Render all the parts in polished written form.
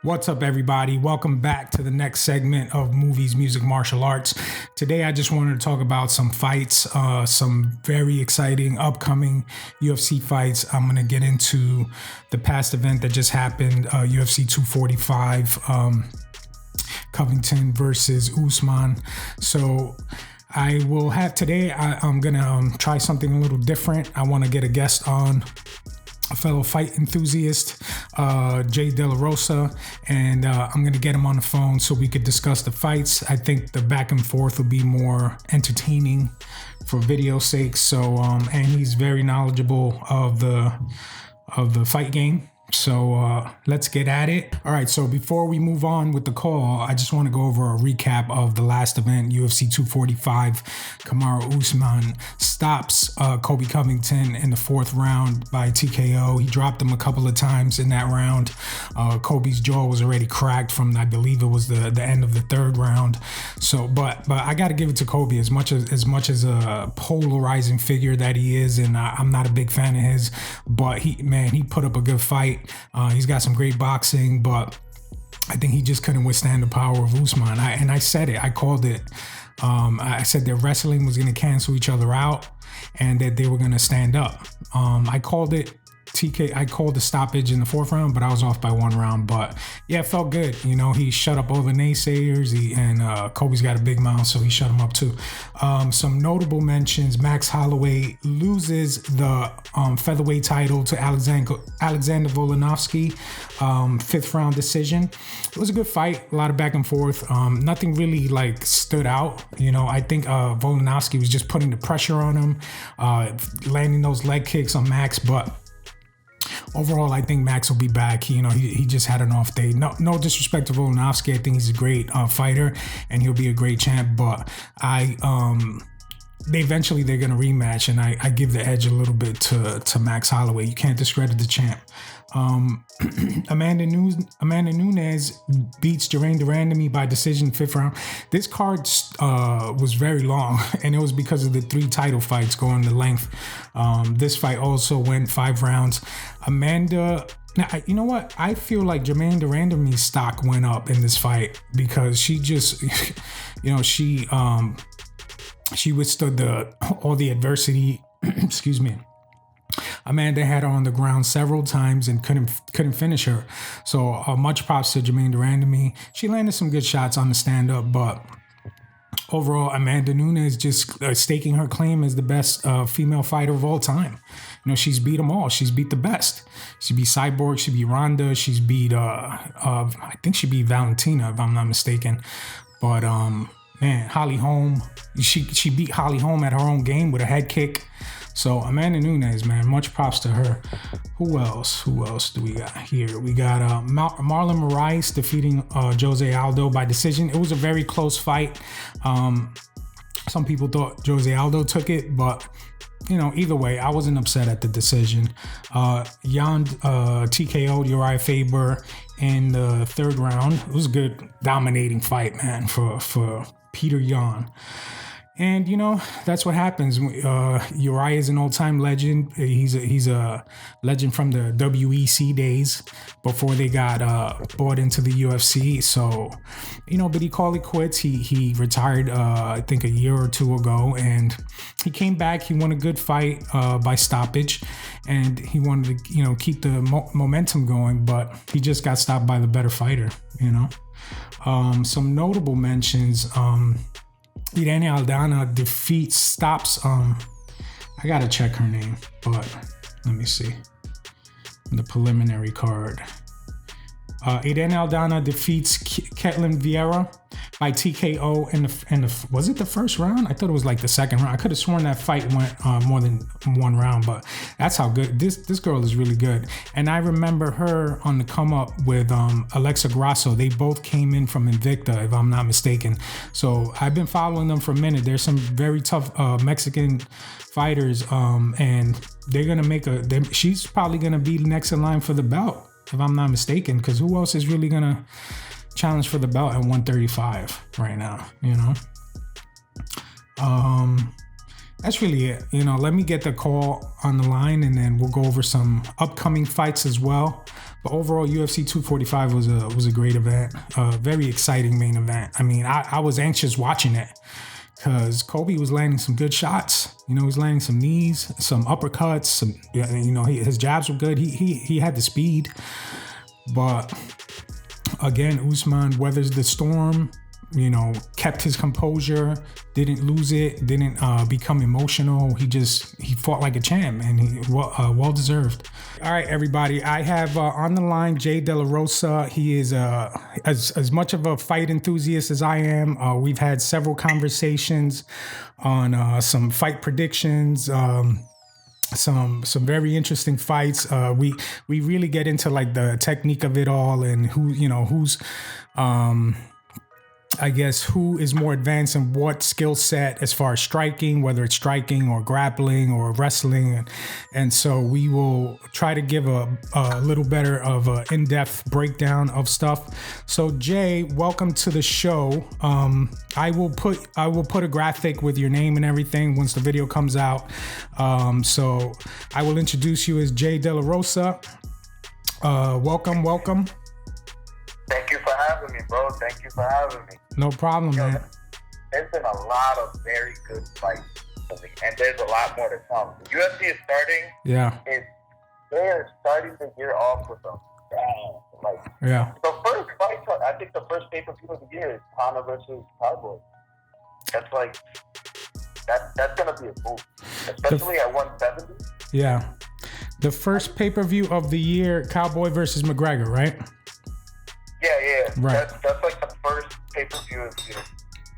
What's up, everybody? Welcome back to the next segment of Movies, Music, Martial Arts. Today, I just wanted to talk about some fights, some very exciting upcoming UFC fights. I'm going to get into the past event that just happened, UFC 245, Covington versus Usman. So I will have today, I'm going to try something a little different. I want to get a guest on, a fellow fight enthusiast, Jay DeLaRosa, and I'm going to get him on the phone so we could discuss the fights. I think the back and forth will be more entertaining for video sake. So, and he's very knowledgeable of the fight game. So let's get at it. All right, so before we move on with the call, I just want to go over a recap of the last event, UFC 245. Kamaru Usman stops Colby Covington in the fourth round by TKO. He dropped him a couple of times in that round. Colby's jaw was already cracked from, I believe it was the end of the third round. So, but I got to give it to Colby as much as a polarizing figure that he is, and I'm not a big fan of his, but he put up a good fight. He's got some great boxing, but I think he just couldn't withstand the power of Usman. I said it. I called it. I said that wrestling was going to cancel each other out and that they were going to stand up. I called it. I called the stoppage in the fourth round, but I was off by one round. But yeah, it felt good. You know, he shut up all the naysayers, and Kobe's got a big mouth, so he shut him up too. Some notable mentions: Max Holloway loses the featherweight title to Alexander Volkanovski, fifth round decision. It was a good fight, a lot of back and forth. Nothing really like stood out. You know, I think Volkanovski was just putting the pressure on him, landing those leg kicks on Max, but overall, I think Max will be back. He just had an off day. No disrespect to Volkanovski. I think he's a great fighter, and he'll be a great champ. But eventually they're gonna rematch, and I give the edge a little bit to Max Holloway. You can't discredit the champ. Amanda Nunes beats Joanne by decision fifth round. This card was very long, and it was because of the three title fights going the length. This fight also went 5 rounds. Amanda, now, you know what? I feel like Joanne stock went up in this fight because she just, she withstood all the adversity. Excuse me. Amanda had her on the ground several times and couldn't finish her. So much props to Joanne. She landed some good shots on the stand-up, but overall, Amanda Nunes just staking her claim as the best female fighter of all time. She's beat them all. She's beat the best. She beat Cyborg. She beat Ronda. She's beat, I think she beat Valentina, if I'm not mistaken. But, man, Holly Holm. She beat Holly Holm at her own game with a head kick. So Amanda Nunes, man, much props to her. Who else do we got here? We got Marlon Moraes defeating Jose Aldo by decision. It was a very close fight. Some people thought Jose Aldo took it, but either way, I wasn't upset at the decision. Jan TKO'd Uriah Faber in the third round. It was a good, dominating fight, man, for Peter Yan. And that's what happens. Uriah is an all-time legend. He's a legend from the WEC days before they got bought into the UFC. So, but he called it quits. He retired, I think, a year or two ago, and he came back. He won a good fight by stoppage, and he wanted to keep the momentum going, but he just got stopped by the better fighter. Some notable mentions. Danielle Danna stops, I gotta check her name, but let me see. The preliminary card. Danielle Danna defeats Ketlin Viera by TKO in the was it the first round? I thought it was like the second round. I could have sworn that fight went more than one round, but that's how good this girl is. Really good. And I remember her on the come up with Alexa Grasso. They both came in from Invicta, if I'm not mistaken. So I've been following them for a minute. There's some very tough Mexican fighters, and they're gonna she's probably gonna be next in line for the belt, if I'm not mistaken, because who else is really gonna challenge for the belt at 135 right now? That's really it. Let me get the call on the line, and then we'll go over some upcoming fights as well. But overall, UFC 245 was a great event, very exciting main event. I mean, I was anxious watching it because Colby was landing some good shots. You know, he was landing some knees, some uppercuts, some, you know, his jabs were good. He had the speed, but again, Usman weathers the storm. You know, kept his composure, didn't lose it, didn't become emotional. He fought like a champ, and he well deserved. All right, everybody, I have on the line Jay DeLaRosa. He is as much of a fight enthusiast as I am. We've had several conversations on some fight predictions. Some very interesting fights. We really get into like the technique of it all and who's I guess who is more advanced in what skill set as far as striking, whether it's striking or grappling or wrestling. And so we will try to give a little better of an in-depth breakdown of stuff. So Jay, welcome to the show. I will put a graphic with your name and everything once the video comes out. So I will introduce you as Jay DeLaRosa. Welcome. Thank you for having me, bro. Thank you for having me. No problem, man. There's been a lot of very good fights for me, and there's a lot more to come. The UFC is starting. Yeah. They are starting the year off with a bang. Yeah. The first fight, I think the first pay-per-view of the year is Conor versus Cowboy. That's that's gonna be a move, especially at 170. Yeah. The first pay-per-view of the year, Cowboy versus McGregor, right? Yeah. Right. That's like the first pay-per-view of the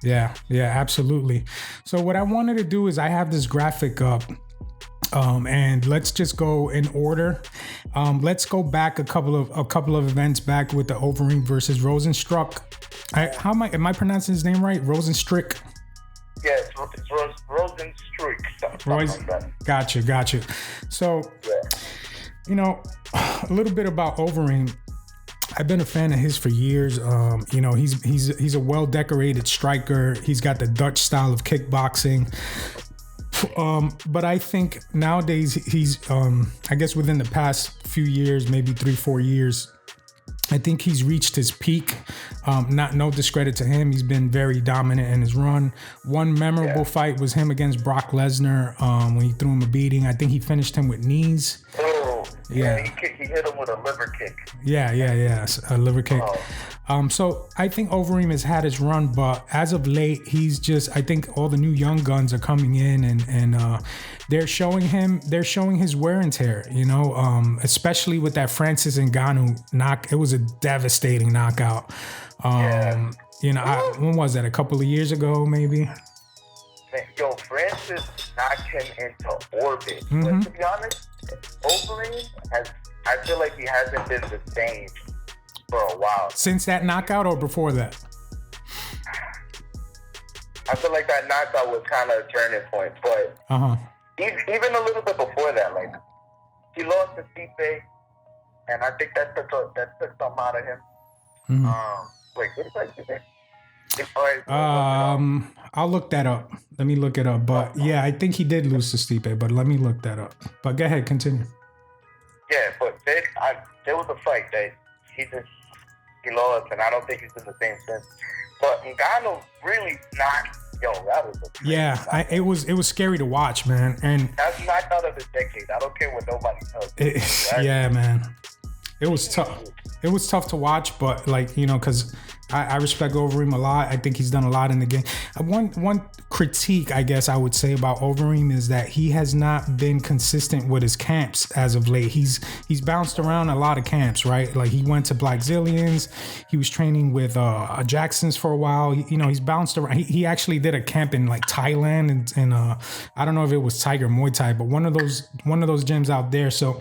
year. Yeah, absolutely. So what I wanted to do is I have this graphic up, and let's just go in order. Let's go back a couple of events back with the Overeem versus Rosen struck. Am I pronouncing his name right? Rosenstrick. Yeah, it's Rosenstrick. Something like that. Gotcha. So, you know, a little bit about Overeem. I've been a fan of his for years. You know, he's a well-decorated striker. He's got the Dutch style of kickboxing. But I think nowadays he's, I guess within the past few years, maybe 3-4 years, I think he's reached his peak. No discredit to him. He's been very dominant in his run. One memorable fight was him against Brock Lesnar when he threw him a beating. I think he finished him with knees. Yeah, he hit him with a liver kick. Yeah, a liver kick. So I think Overeem has had his run, but as of late, I think all the new young guns are coming in and they're showing his wear and tear, you know, especially with that Francis Ngannou knock. It was a devastating knockout. You know, when was that? A couple of years ago, maybe? Yo, Francis knocked him into orbit. Mm-hmm. But to be honest, Overeem I feel like he hasn't been the same for a while. Since that knockout or before that? I feel like that knockout was kind of a turning point, but even a little bit before that, like he lost to Stipe, and I think that took something out of him. Mm-hmm. Wait, what did I say? I'll look that up. Let me look it up. But yeah, I think he did lose to Stipe, but let me look that up. But go ahead, continue. Yeah, but there was a fight that he lost, and I don't think he's in the same sense. But Ngannou really knocked. Yo, that was it was scary to watch, man. And that's knockout of the decade. I don't care what nobody tells me. Yeah, man. It was tough. It was tough to watch, but like, you know, because I respect Overeem a lot. I think he's done a lot in the game. One critique, I guess I would say about Overeem is that he has not been consistent with his camps as of late. He's bounced around a lot of camps, right? Like he went to Black Zillions. He was training with Jacksons for a while. He's bounced around. He actually did a camp in like Thailand and I don't know if it was Tiger Muay Thai, but one of those gyms out there. So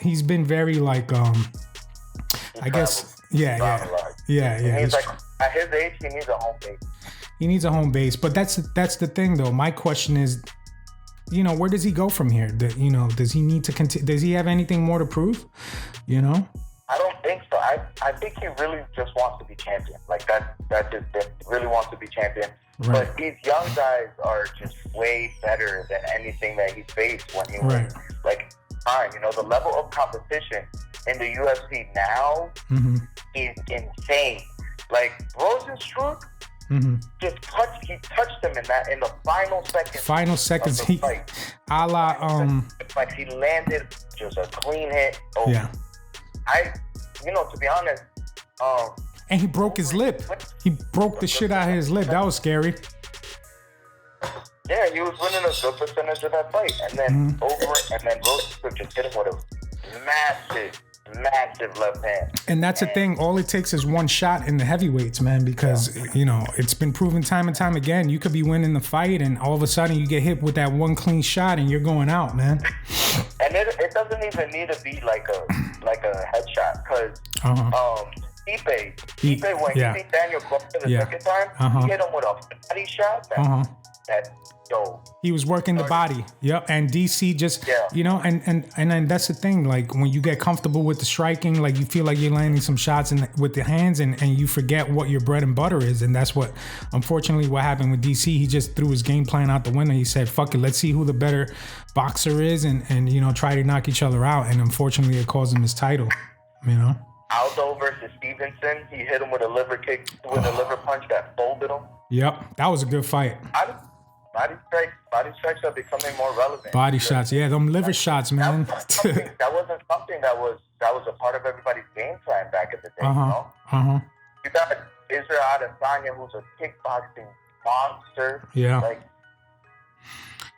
he's been very like I guess. Yeah. He's like, at his age, he needs a home base. He needs a home base, but that's the thing, though. My question is, you know, where does he go from here? Does he need to continue? Does he have anything more to prove? You know, I don't think so. I think he really just wants to be champion. Like that just really wants to be champion. Right. But these young guys are just way better than anything that he faced when he was like. time. You know, the level of competition in the UFC now is insane. Like Rosen struck, just touched him in the final seconds. Final seconds, of the fight. Like he landed just a clean hit. Oh, yeah. To be honest, and he broke his lip. He broke the shit out of his lip. That was scary. Yeah, he was winning a good percentage of that fight, and then Rosen just hit him with a massive left hand. And that's the thing. All it takes is one shot in the heavyweights, man, because, it's been proven time and time again. You could be winning the fight, and all of a sudden you get hit with that one clean shot, and you're going out, man. And it doesn't even need to be like a headshot, because Stipe, when he beat Daniel Cormier the second time, he hit him with a body shot that he was working the body. Yep. And DC just, and that's the thing. Like when you get comfortable with the striking, like you feel like you're landing some shots with the hands and you forget what your bread and butter is. And that's unfortunately what happened with DC. He just threw his game plan out the window. He said, fuck it, let's see who the better boxer is and try to knock each other out. And unfortunately it cost him his title, Aldo versus Stevenson, he hit him with a liver kick, with a liver punch that folded him. Yep, that was a good fight. Body strikes are becoming more relevant. Body shots, yeah, them liver shots, man. That wasn't something that was a part of everybody's game plan back in the day. You got Israel Adesanya, who's a kickboxing monster. Yeah. Like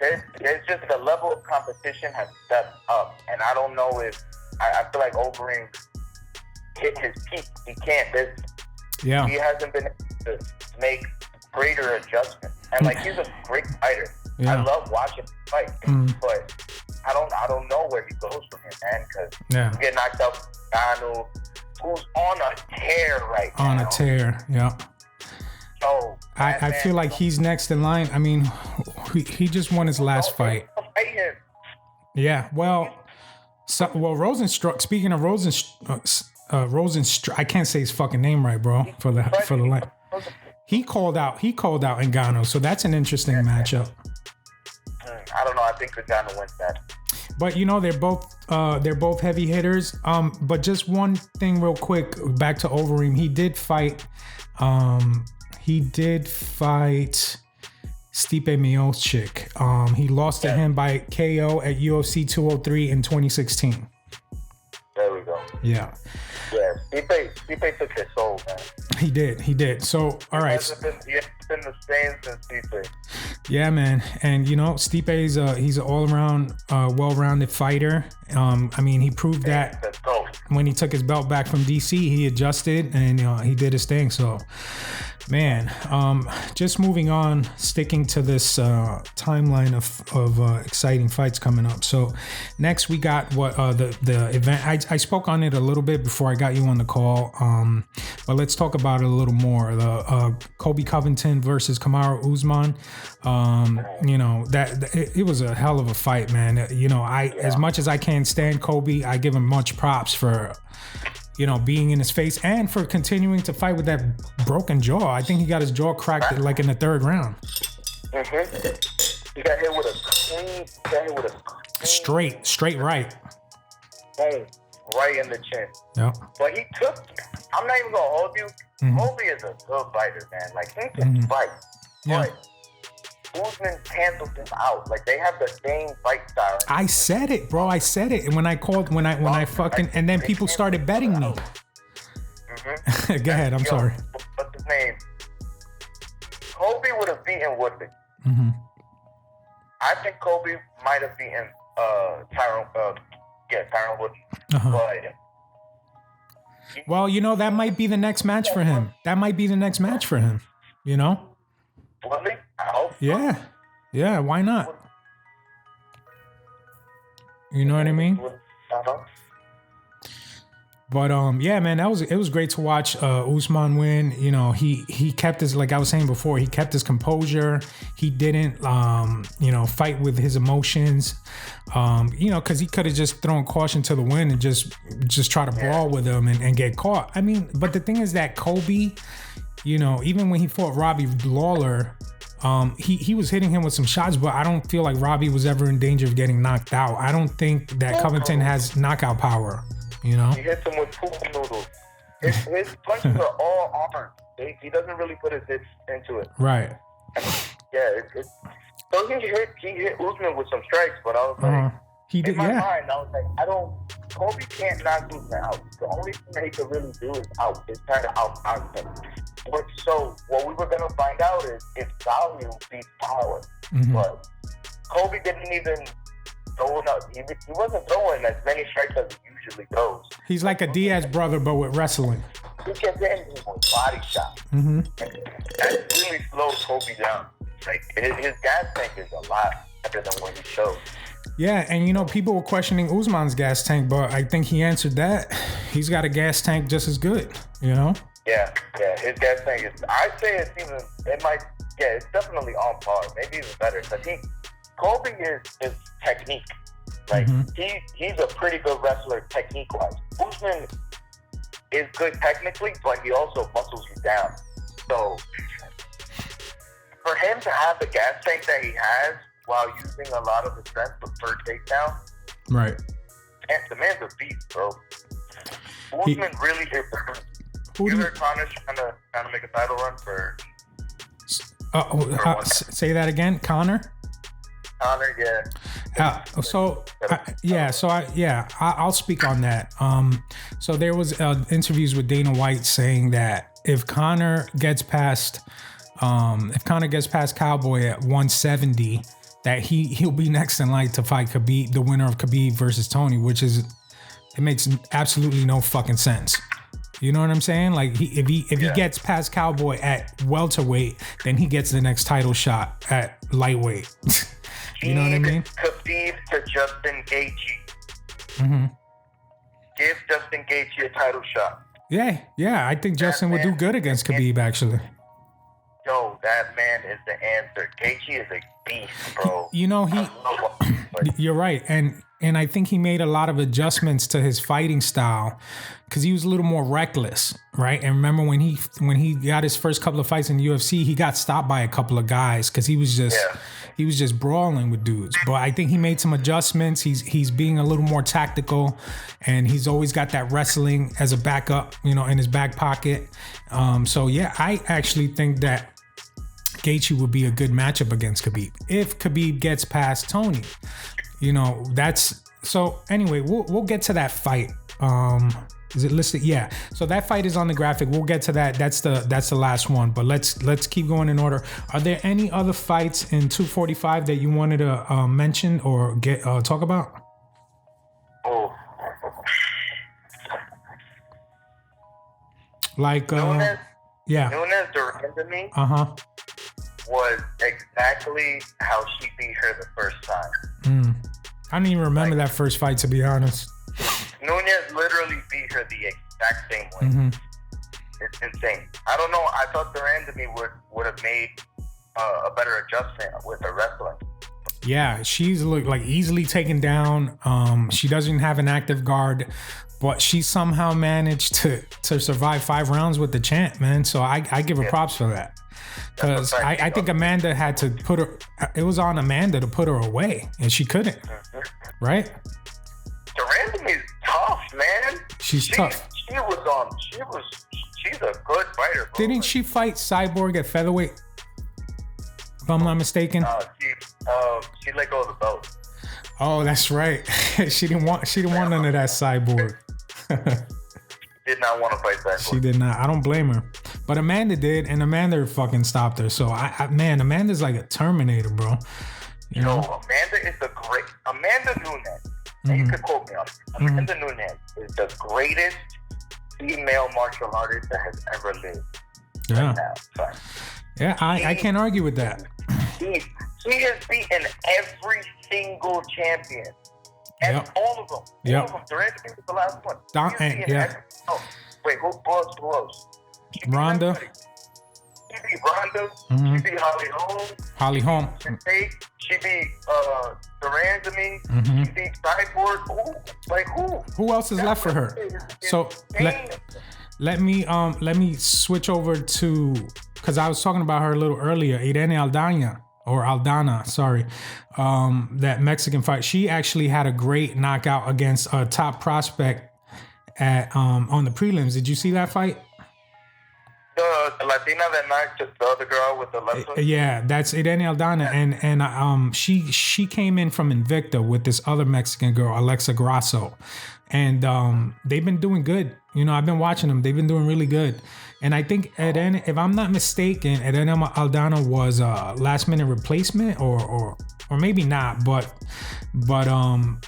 there's just the level of competition has stepped up, and I don't know if I feel like Overeem hit his peak. He can't. He hasn't been able to make greater adjustments. And like he's a great fighter. I love watching him fight, but I don't know where he goes from here, man. Because you get knocked out by Gano, who's on a tear right now. On a tear, yeah. So I feel like he's next in line. I mean, he just won his last fight. Yeah. Well, Rosen struck. Speaking of Rosen, I can't say his fucking name right, bro. For the life. He called out Ngannou, so that's an interesting matchup. I don't know. I think Ngannou wins that. But they're both heavy hitters. But just one thing, real quick, back to Overeem. He did fight Stipe Miocic. He lost to him by KO at UFC 203 in 2016. There we go. Yeah. Yeah, Stipe took his soul, man. He did. So, all right. He hasn't been the same since Stipe. Yeah, man. And, Stipe's he's an all-around, well-rounded fighter. I mean, he proved that when he took his belt back from DC, he adjusted and he did his thing. So, man, just moving on, sticking to this timeline of exciting fights coming up. So next we got the event. I spoke on it a little bit before I got you on the call, but let's talk about it a little more. The Colby Covington versus Kamaru Usman. It was a hell of a fight, man. As much as I can't stand Colby, I give him much props for being in his face and for continuing to fight with that broken jaw. I think he got his jaw cracked like in the third round. He got hit with a clean, straight right. Boom, right in the chin. Yep. But I'm not even gonna hold you. Colby is a good fighter, man. Like he can fight. Yeah. But Usman canceled him out. Like they have the same fight style. I said it, bro. I said it. And when I fucking, and then people started betting me. Go ahead. I'm sorry. What's his name? Colby would have beaten Woodley. I think Colby might have beaten Tyron Woodley. But well, that might be the next match for him. Woodley? I hope so. Yeah, why not? You know what I mean? But yeah, man, it was great to watch Usman win. He kept his, like I was saying before, he kept his composure. He didn't fight with his emotions. Because he could have just thrown caution to the wind and just try to brawl with him and get caught. I mean, but the thing is that Colby, even when he fought Robbie Lawler, He was hitting him with some shots, but I don't feel like Robbie was ever in danger of getting knocked out. I don't think that Covington has knockout power, you know? He hits him with poop noodles. His punches are all armed. He doesn't really put his hits into it. Right. Yeah, so he hit Usman with some strikes, but I was like, in my mind, I was like, Kobe can't knock Usman out. The only thing that he could really do is try to out-box him. So what we were going to find out is if value beats power. But Kobe didn't even throw enough. He wasn't throwing as many strikes as he usually throws. He's like a Diaz brother, but with wrestling. He kept hitting him with body shots. And that really slowed Kobe down. Like, his gas tank is a lot better than what he showed. Yeah, and you know, people were questioning Usman's gas tank, but I think he answered that. He's got a gas tank just as good, you know? Yeah, his gas tank is, I'd say it's definitely on par, maybe even better. Because Kobe is technique. Like, he's a pretty good wrestler technique-wise. Usman is good technically, but he also muscles you down. So, for him to have the gas tank that he has while using a lot of the strength per takedown, right? And the man's a beast, bro. Usman really hit the first. You heard Connor's trying to make a title run for. Say that again, Connor. Connor, yeah. I'll speak on that. So there was interviews with Dana White saying that if Connor gets past Cowboy at 170, that he'll be next in line to fight Khabib, the winner of Khabib versus Tony, it makes absolutely no fucking sense. You know what I'm saying? Like if he gets past Cowboy at welterweight, then he gets the next title shot at lightweight. You know what I mean? Khabib to Justin Gaethje. Give Justin Gaethje a title shot. Yeah. I think Justin would do good against Khabib, actually. Yo, that man is the answer. Gaethje is a beast, bro. You know, you're right. And I think he made a lot of adjustments to his fighting style because he was a little more reckless, right? And remember when he got his first couple of fights in the UFC, he got stopped by a couple of guys because he was just brawling with dudes. But I think he made some adjustments. He's being a little more tactical, and he's always got that wrestling as a backup, you know, in his back pocket. So yeah, I actually think that Gaethje would be a good matchup against Khabib if Khabib gets past Tony. You know, that's so. Anyway, we'll get to that fight. Is it listed? Yeah. So that fight is on the graphic. We'll get to that. That's the last one. But let's keep going in order. Are there any other fights in 245 that you wanted to mention or talk about? Oh. Like Nunes, yeah. Nunes Durandamy was exactly how she beat her the first time. I don't even remember that first fight, to be honest. Nunes literally beat her the exact same way. It's insane. I don't know. I thought Durandamy would have made a better adjustment with her wrestling. Yeah, she's like easily taken down. She doesn't have an active guard, but she somehow managed to survive 5 rounds with the champ, man. So I give her props for that. Because I think Amanda had to put her. It was on Amanda to put her away, and she couldn't. Right? Durandamy is tough, man. She's tough. She's a good fighter. Bro. Didn't she fight Cyborg at featherweight? If I'm not mistaken. She let go of the belt. Oh, that's right. She didn't want none of that Cyborg. Did not want to fight Cyborg. She did not. I don't blame her. But Amanda did, and Amanda fucking stopped her. So man, Amanda's like a Terminator, bro. You know? Amanda is Amanda Nunes. And you could quote me on it. Amanda Nunes is the greatest female martial artist that has ever lived. Yeah. Right now. So, yeah, I can't argue with that. She has beaten every single champion. And all of them. Yep. All of them. Durandamy was the last one. Wait, who else? Ronda. She beat Ronda. She beat Holly Holm. She beat Durandamy. She beat Cyborg. Who else is left for her? So let me switch over to because I was talking about her a little earlier, Aldana, sorry. That Mexican fight. She actually had a great knockout against a top prospect at on the prelims. Did you see that fight? The Latina that knocked the other girl with the left hook? Yeah, that's Irene Aldana. And she came in from Invicta with this other Mexican girl, Alexa Grasso. And they've been doing good. You know, I've been watching them. They've been doing really good. And I think Irene, if I'm not mistaken, Irene Aldana was a last minute replacement or maybe not, but Ketlin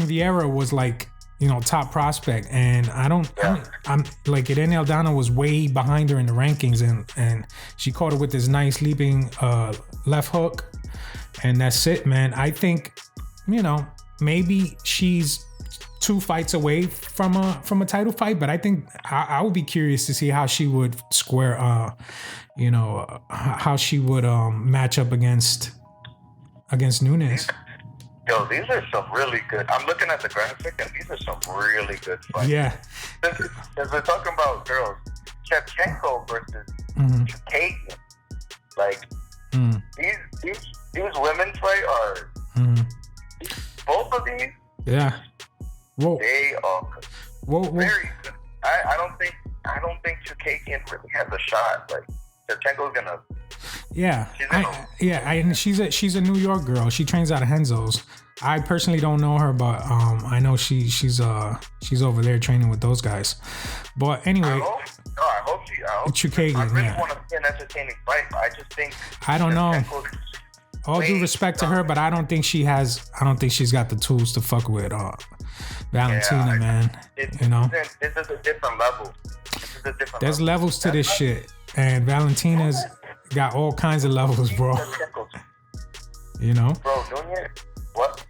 Viera was like, you know, top prospect, and I'm like Irene Aldana was way behind her in the rankings, and she caught her with this nice leaping left hook, and that's it, man. I think, you know, maybe she's 2 fights away from a title fight, but I think I would be curious to see how she would square, how she would match up against Nunes. Yo, these are some really good. I'm looking at the graphic, and these are some really good fights. Yeah. Since we're talking about girls, Shevchenko versus Kagan, like these women's fight are both of these. Yeah. Whoa. They are very good. I don't think Chukagian really has a shot. Like Shevchenko's gonna. Yeah, she's a New York girl. She trains out of Henzo's. I personally don't know her, but I know she's over there training with those guys. But anyway, I hope Chukagian, I really want to see an entertaining fight. But I just think I don't know. All due respect to her, but I don't think she's got the tools to fuck with Valentina, man. You know, this is a different level. There's levels to this shit, and Valentina's got all kinds of levels, bro. You know? Bro, Nunes, what?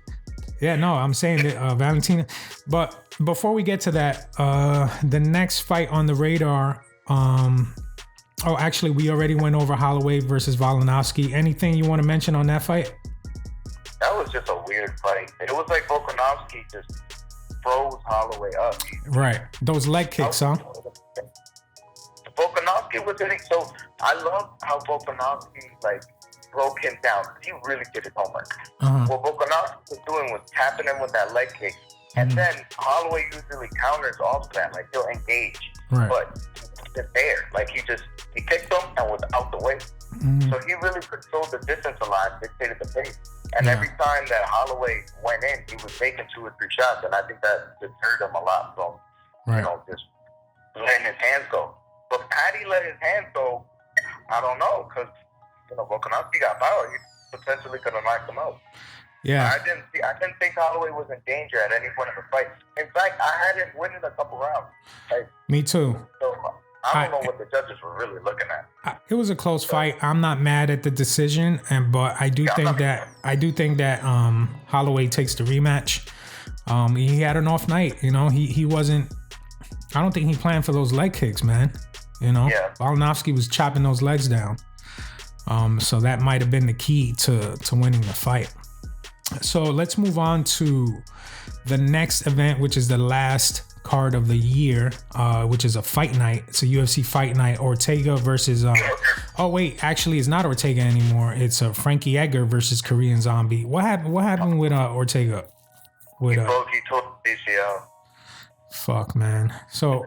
Yeah, no, I'm saying that Valentina. But before we get to that, the next fight on the radar, actually, we already went over Holloway versus Volkanovski. Anything you want to mention on that fight? That was just a weird fight. It was like Volkanovski just froze Holloway up. Right. Those leg kicks, huh? Volkanovski was hitting, so I love how Volkanovski like broke him down. He really did his homework. What Volkanovski was doing was tapping him with that leg kick, and then Holloway usually counters off that, like he'll engage, but he's there, like he kicked him and was out the way. So he really controlled the distance a lot, dictated the pace, and every time that Holloway went in, he was taking 2 or 3 shots, and I think that deterred him a lot from just letting his hands go. But had he let his hands go, I don't know, because Volkanovski got power. He potentially could have knocked him out. Yeah, I didn't think Holloway was in danger at any point in the fight. In fact, I had him winning a couple rounds. Me too. So I don't know what the judges were really looking at. It was a close fight. I'm not mad at the decision, but I do think that Holloway takes the rematch. He had an off night. You know, he wasn't. I don't think he planned for those leg kicks, man. You know, Volkanovski was chopping those legs down. So that might have been the key to winning the fight. So let's move on to the next event, which is the last card of the year, which is a fight night. It's a UFC fight night. Ortega versus actually it's not Ortega anymore. It's Frankie Edgar versus Korean Zombie. What happened with Ortega? He tore ACL. Fuck, man. So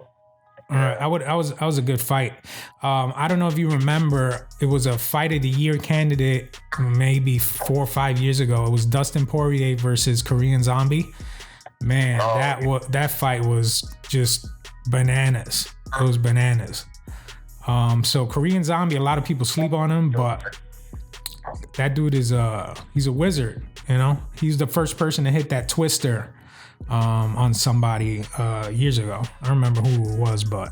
I was a good fight. I don't know if you remember, it was a fight of the year candidate maybe 4 or 5 years ago. It was Dustin Poirier versus Korean Zombie. Man, that fight was just bananas. It was bananas. So Korean Zombie, a lot of people sleep on him, but that dude is he's a wizard. You know, he's the first person to hit that twister on somebody years ago. I don't remember who it was, but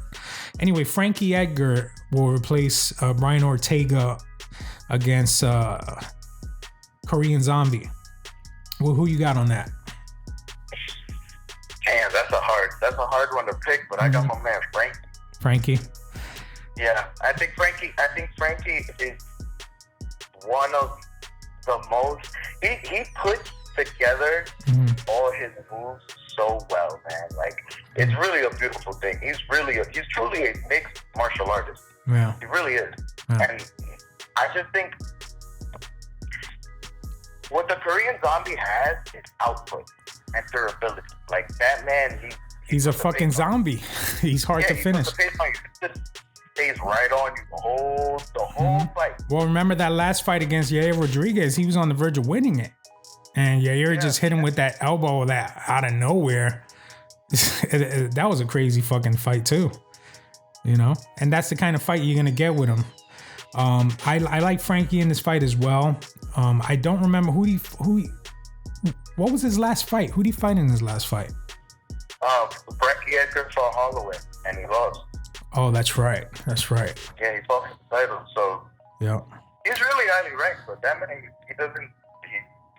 anyway, Frankie Edgar will replace Brian Ortega against Korean Zombie. Well, who you got on that? Damn, that's a hard one to pick, but I got my man Frankie. Yeah, I think Frankie is one of the most. He puts together all his moves so well, man. Like, it's really a beautiful thing. He's truly a mixed martial artist. Yeah. He really is. Yeah. And I just think what the Korean Zombie has is output and durability. Like, that man, he's a fucking zombie. He's hard to finish. He just stays right on you the whole fight. Well, remember that last fight against Yair Rodriguez? He was on the verge of winning it. And Yair just hit him with that elbow that out of nowhere. That was a crazy fucking fight too, you know. And that's the kind of fight you're gonna get with him. I like Frankie in this fight as well. I don't remember what was his last fight? Who did he fight in his last fight? Frankie Edgar fought Holloway and he lost. Oh, that's right. Yeah, he fought for the title. So yeah, he's really highly ranked, but that man, he doesn't.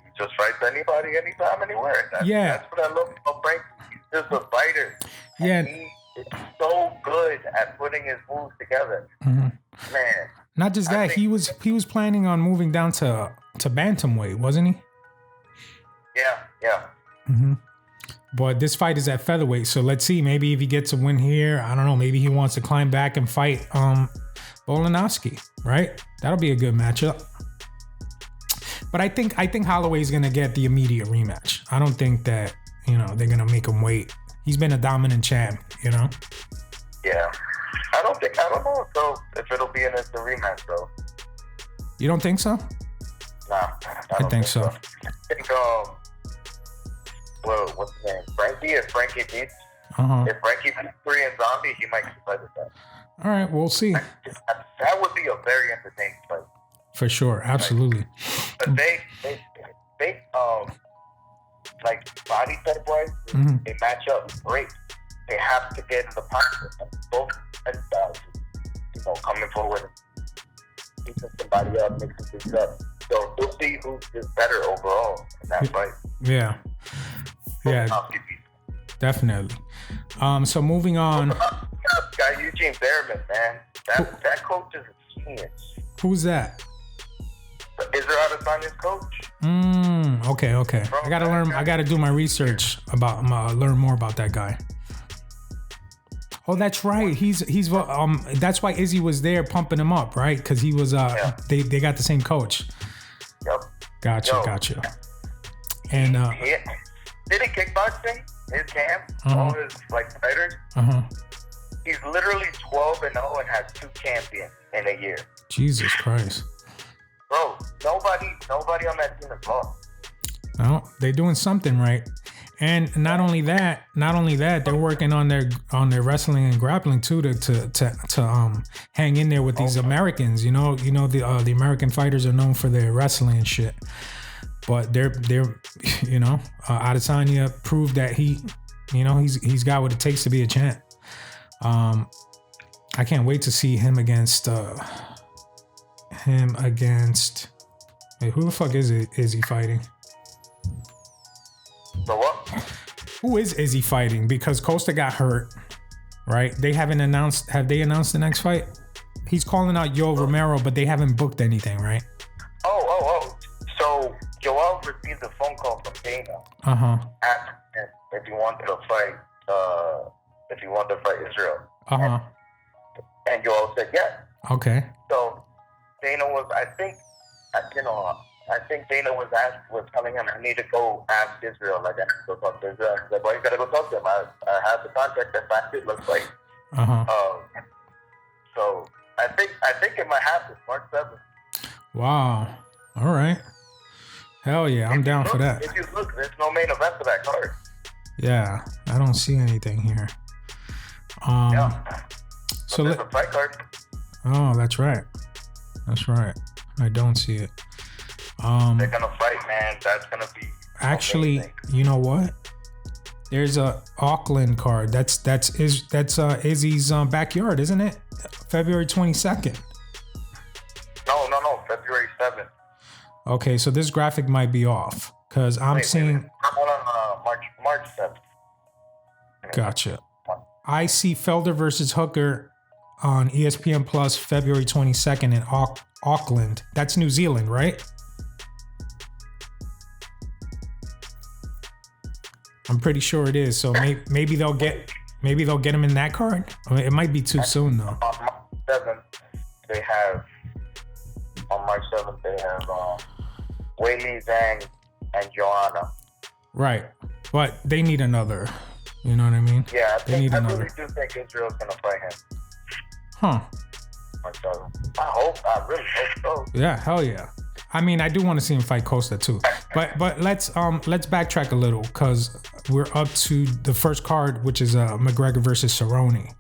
He just fights anybody, anytime, anywhere. That's what I love about Frankie. He's just a fighter. Yeah. And he is so good at putting his moves together. Mm-hmm. Man. Not just that, he was planning on moving down to bantamweight, wasn't he? Yeah. Mm-hmm. But this fight is at featherweight, so let's see. Maybe if he gets a win here, I don't know. Maybe he wants to climb back and fight Volkanovski, right? That'll be a good matchup. But I think Holloway's gonna get the immediate rematch. I don't think that they're gonna make him wait. He's been a dominant champ, Yeah. I don't know if it'll be in the rematch though. You don't think so? Nah, I think so. I think what's his name? Frankie. If Frankie beats Korean Zombie, he might fight with that. All right, we'll see. That would be a very entertaining fight. For sure, absolutely. But they like body type wise, they match up great. They have to get in the pocket. Both coming forward, keeping somebody up, mixing things up. So we'll see who is better overall in that fight. Yeah, definitely. So moving on. Guy Eugene Behrman, man, that coach is a genius. Who's that? Israel Adesanya's coach. Okay. Bro, I gotta learn. I gotta do my research about learn more about that guy. Oh, that's right. He's that's why Izzy was there pumping him up, right? Because he was they got the same coach. Yep. Gotcha. And did he kickboxing? His camp, all his fighters. He's literally 12-0 and has 2 champions in a year. Jesus Christ. Bro, nobody on that team is lost. No, they're doing something right. And not only that, they're working on their wrestling and grappling too to hang in there with these Americans. You know the American fighters are known for their wrestling and shit. But they're Adesanya proved that he's got what it takes to be a champ. I can't wait to see him against wait, who the fuck is he fighting? So what? Who is Izzy fighting? Because Costa got hurt, right? They haven't announced. Have they announced the next fight? He's calling out Yoel Romero, but they haven't booked anything, right? Oh. So Joel received a phone call from Dana. Asking him if he wanted to fight. Israel. And Joel said yes. Okay. So Dana was, I think Dana was telling him, I need to go ask Israel. Like, I need to go talk to Israel. He's like, well, you gotta go talk to him. I have the contract that fact it looks like. So I think it might happen March 7th. Wow. All right. Hell yeah, I'm down for that. If you look, there's no main event for that card. Yeah, I don't see anything here. So there's a fight card. Oh, that's right. I don't see it. They're gonna fight, man. That's gonna be actually amazing. You know what? There's a Auckland card. That's Izzy's backyard, isn't it? February 22nd. No, February 7th. Okay, so this graphic might be off because I'm seeing. March 7th. Gotcha. I see Felder versus Hooker on ESPN Plus February 22nd in Auckland. That's New Zealand, right? I'm pretty sure it is. So maybe they'll get him in that card. I mean, it might be too soon though. March 7th. they have on March 7th. They have Weili Zhang and Joanna. Right, but they need another. You know what I mean? Yeah, I really do think Israel's gonna fight him. Huh. I really hope so. Yeah, hell yeah. I mean, I do want to see him fight Costa too. But let's backtrack a little because we're up to the first card, which is McGregor versus Cerrone.